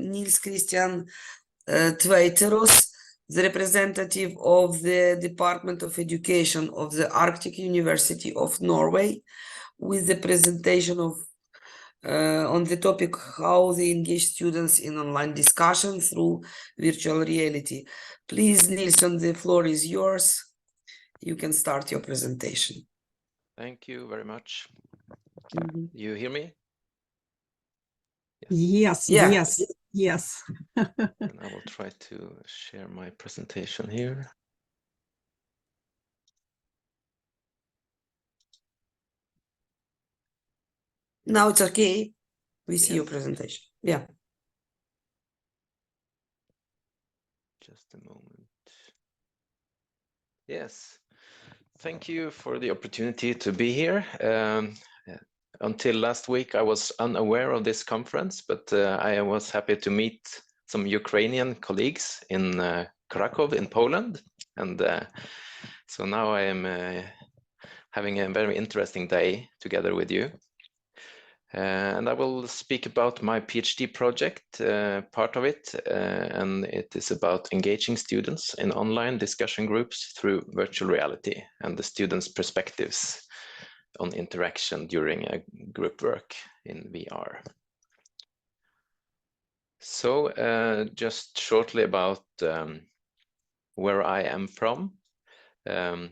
Nils Christian Tveiterås, the representative of the Department of Education of the Arctic University of Norway, with the presentation of on the topic how they engage students in online discussion through virtual reality. Please, Nilsson, the floor is yours. You can start your presentation. Thank you very much. Mm-hmm. You hear me? Yes, Yeah. yes, yes. And I will try to share my presentation here. Now it's okay. We see your Yes. presentation. Yeah. Just a moment. Yes. Thank you for the opportunity to be here. Until last week, I was unaware of this conference, but I was happy to meet some Ukrainian colleagues in Krakow in Poland. And so now I am having a very interesting day together with you. And I will speak about my PhD project, part of it, and it is about engaging students in online discussion groups through virtual reality and the students' perspectives on interaction during a group work in VR. So just shortly about where I am from. I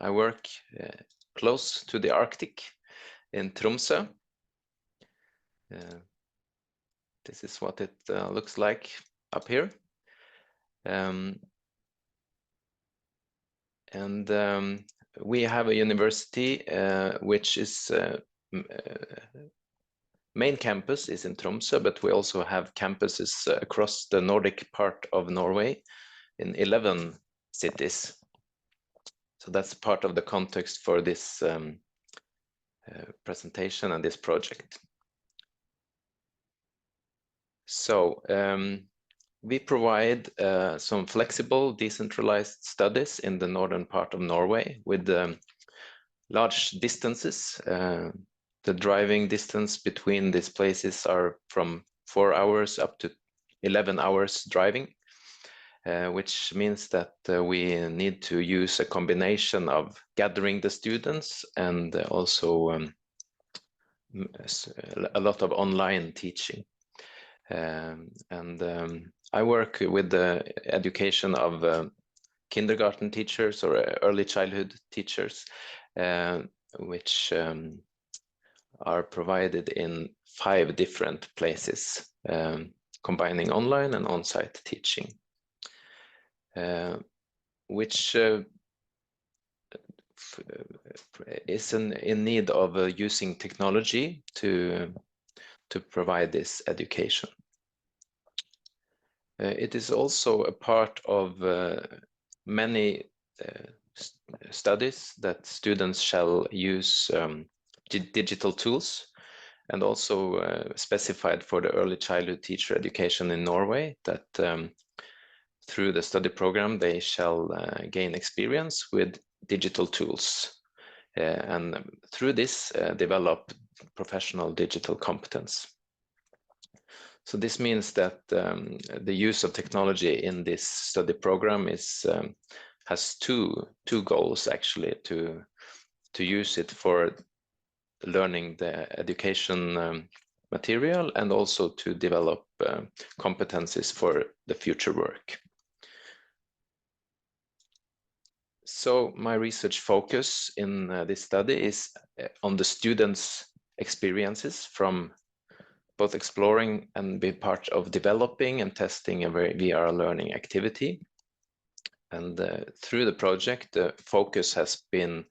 work close to the Arctic in Tromsø. This is what it looks like up here. We have a university which is main campus is in Tromsø, but we also have campuses across the Nordic part of Norway in 11 cities. So that's part of the context for this presentation and this project. So we provide some flexible, decentralized studies in the northern part of Norway with large distances. The driving distance between these places are from 4 hours up to 11 hours driving, which means that we need to use a combination of gathering the students and also a lot of online teaching. I work with the education of kindergarten teachers or early childhood teachers, which are provided in 5 different places, combining online and on-site teaching, which is in need of using technology to provide this education. It is also a part of many studies that students shall use digital tools, and also specified for the early childhood teacher education in Norway that through the study program they shall gain experience with digital tools and through this develop professional digital competence. So this means that the use of technology in this study program is has two goals actually: to use it for learning the education material and also to develop competencies for the future work. So my research focus in this study is on the students' experiences from both exploring and be part of developing and testing a VR learning activity. And through the project, the focus has been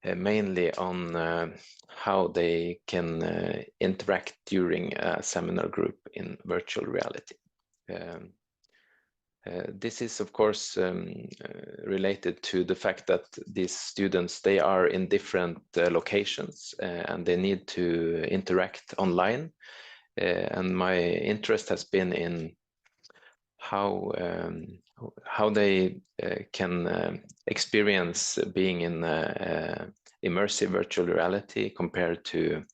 mainly on how they can interact during a seminar group in virtual reality. This is, of course, related to the fact that these students, they are in different locations and they need to interact online. And my interest has been in how they can experience being in immersive virtual reality compared to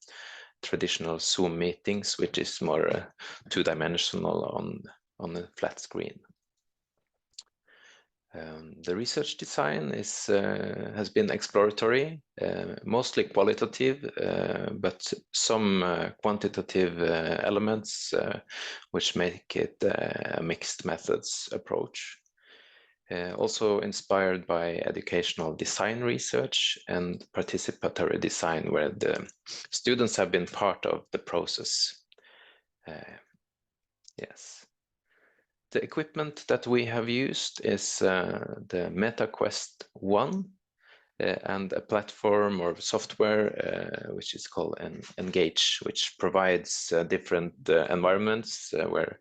traditional Zoom meetings, which is more two-dimensional on a flat screen. The research design has been exploratory, mostly qualitative, but some quantitative elements which make it a mixed methods approach. Also inspired by educational design research and participatory design, where the students have been part of the process. Yes. The equipment that we have used is the MetaQuest 1 and a platform or software which is called Engage, which provides different environments where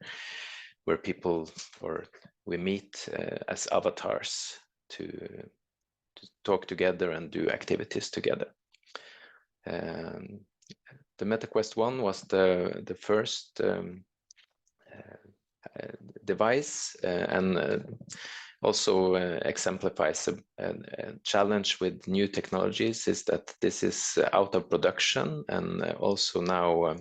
people we meet as avatars to talk together and do activities together. The MetaQuest 1 was the first device and also exemplifies a challenge with new technologies, is that this is out of production, and also now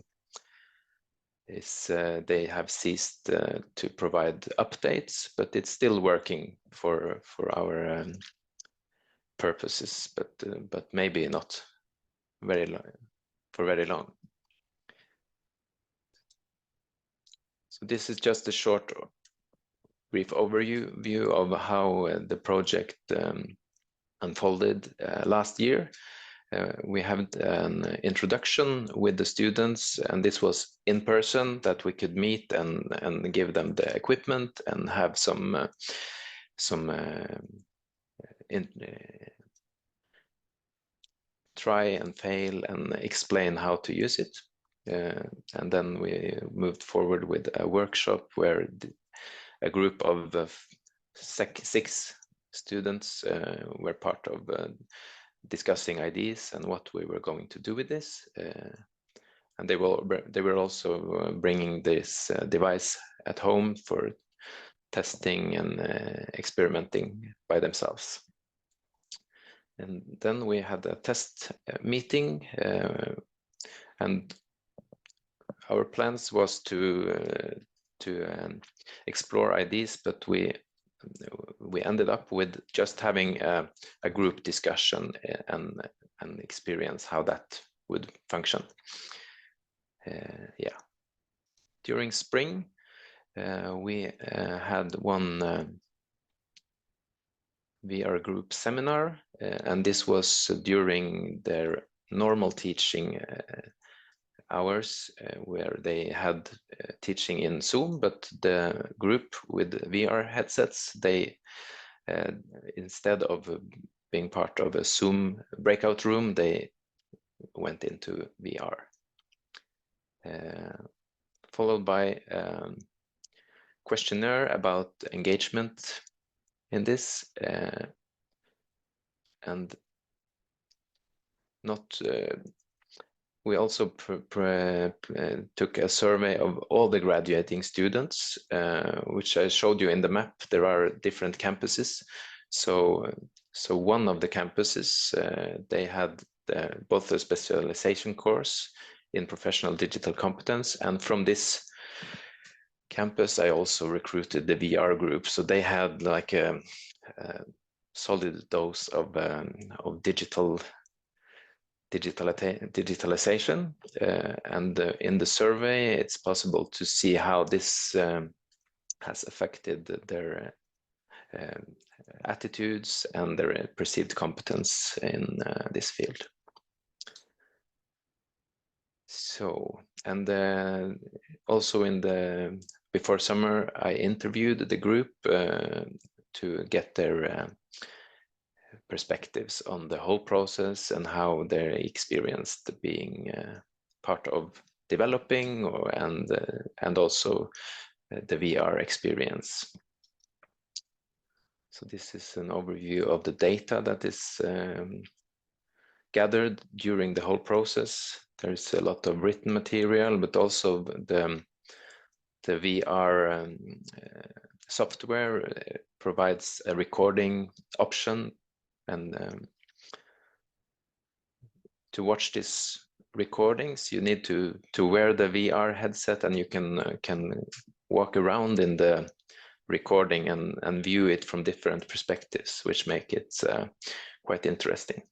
they have ceased to provide updates, but it's still working for our purposes, but maybe not very long. So this is just a short, brief overview of how the project unfolded last year. We had an introduction with the students, and this was in person, that we could meet and give them the equipment and have some try and fail and explain how to use it. And then we moved forward with a workshop where a group of 6 students were part of discussing ideas and what we were going to do with this. And they were also bringing this device at home for testing and experimenting by themselves. And then we had a test meeting, and our plans was to explore ideas, but we ended up with just having a group discussion and experience how that would function. Yeah. During spring, we had one VR group seminar, and this was during their normal teaching hours, where they had teaching in Zoom, but the group with VR headsets, they instead of being part of a Zoom breakout room, they went into VR. Followed by questionnaire about engagement in this, and not we also took a survey of all the graduating students, which I showed you in the map. There are different campuses. So one of the campuses, they had both a specialization course in professional digital competence, and from this campus I also recruited the VR group. So they had like a solid dose of digitalization, and in the survey it's possible to see how this has affected their attitudes and their perceived competence in this field. So, and also before summer I interviewed the group to get their perspectives on the whole process and how they experienced being part of developing and also the VR experience. So this is an overview of the data that is gathered during the whole process. There's a lot of written material, but also the VR software provides a recording option, and to watch this recordings, you need to wear the VR headset, and you can walk around in the recording and view it from different perspectives, which make it quite interesting.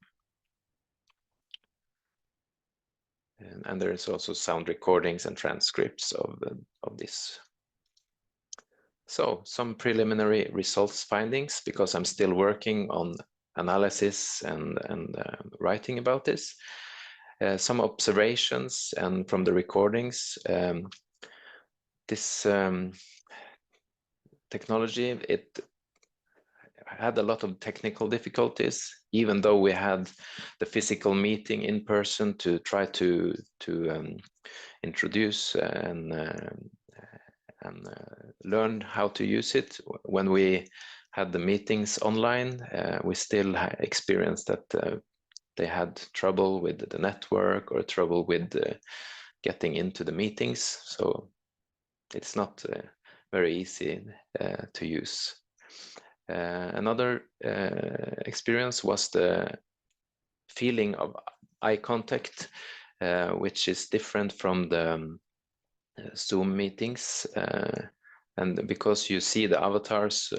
And there is also sound recordings and transcripts of this. So some preliminary results findings, because I'm still working on analysis and writing about this. Some observations and from the recordings. This technology, it had a lot of technical difficulties, even though we had the physical meeting in person to try to introduce and learn how to use it. When we had the meetings online, we still experienced that they had trouble with the network or trouble with getting into the meetings. So it's not very easy to use. Another experience was the feeling of eye contact, which is different from the Zoom meetings, and because you see the avatars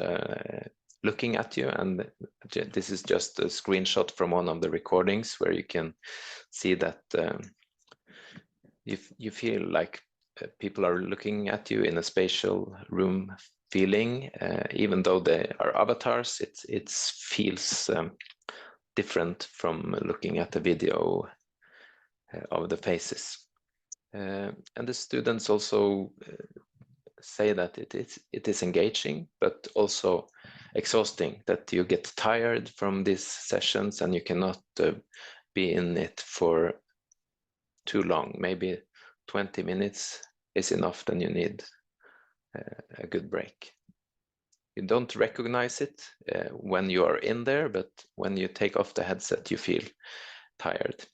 looking at you, and this is just a screenshot from one of the recordings where you can see that you feel like people are looking at you in a spatial room feeling, even though they are avatars. It feels different from looking at the video of the faces. And the students also say that it is engaging, but also exhausting, that you get tired from these sessions and you cannot be in it for too long. Maybe 20 minutes is enough, then you need a good break. You don't recognize it when you are in there, but when you take off the headset, you feel tired.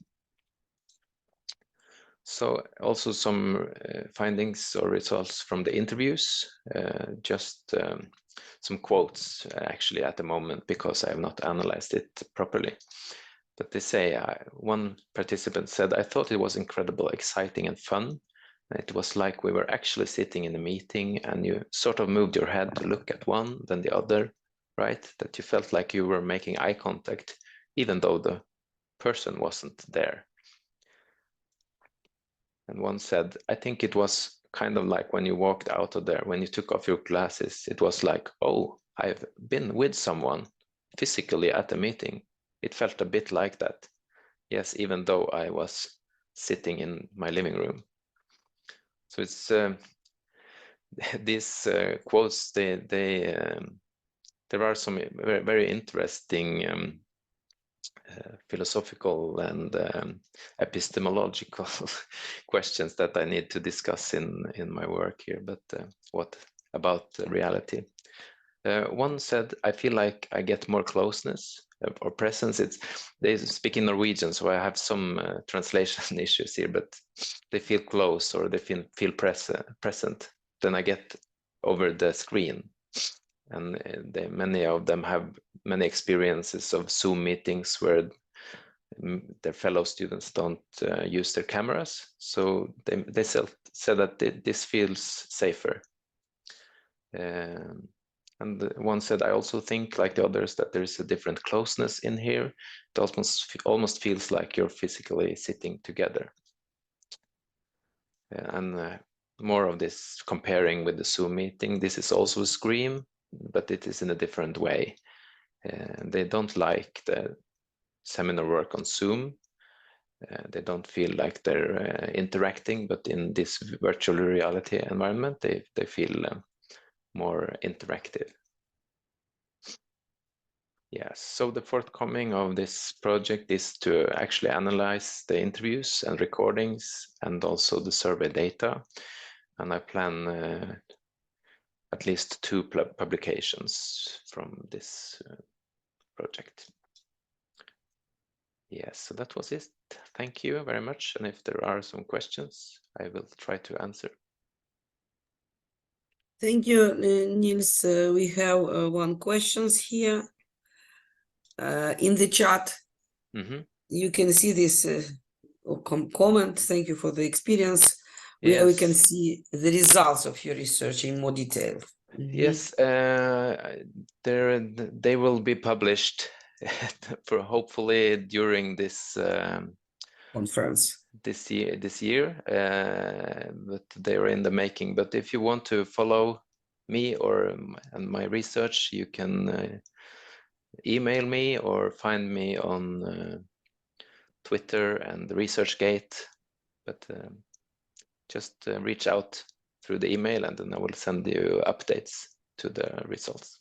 So also some findings or results from the interviews, just some quotes actually at the moment, because I have not analyzed it properly. But they say, one participant said, "I thought it was incredible, exciting and fun. It was like we were actually sitting in a meeting and you sort of moved your head to look at one, then the other, right? That you felt like you were making eye contact, even though the person wasn't there." And one said, "I think it was kind of like when you walked out of there, when you took off your glasses, it was like, oh, I've been with someone physically at the meeting. It felt a bit like that. Yes, even though I was sitting in my living room." So it's these quotes, there are some very, very interesting philosophical and epistemological questions that I need to discuss in my work here. But what about reality? One said, "I feel like I get more closeness or presence." They speak in Norwegian, so I have some translation issues here, but they feel close or they feel present. Then I get over the screen. And many of them have many experiences of Zoom meetings where their fellow students don't use their cameras. So they said that this feels safer. And one said, "I also think, like the others, that there is a different closeness in here. It almost feels like you're physically sitting together." And more of this comparing with the Zoom meeting. This is also a screen, but it is in a different way. They don't like the seminar work on Zoom. They don't feel like they're interacting, but in this virtual reality environment, they feel more interactive. Yes, so the forthcoming of this project is to actually analyze the interviews and recordings and also the survey data. And I plan at least 2 publications from this project. Yes, so that was it. Thank you very much. And if there are some questions, I will try to answer. Thank you, Nils. We have one questions here in the chat. Mm-hmm. You can see this comment. Thank you for the experience. Where we can Yes. see the results of your research in more detail. Yes, they will be published for hopefully during this Conference. this year, but they're in the making. But if you want to follow me or and my research, you can email me or find me on Twitter and ResearchGate. But just reach out through the email, and then I will send you updates to the results.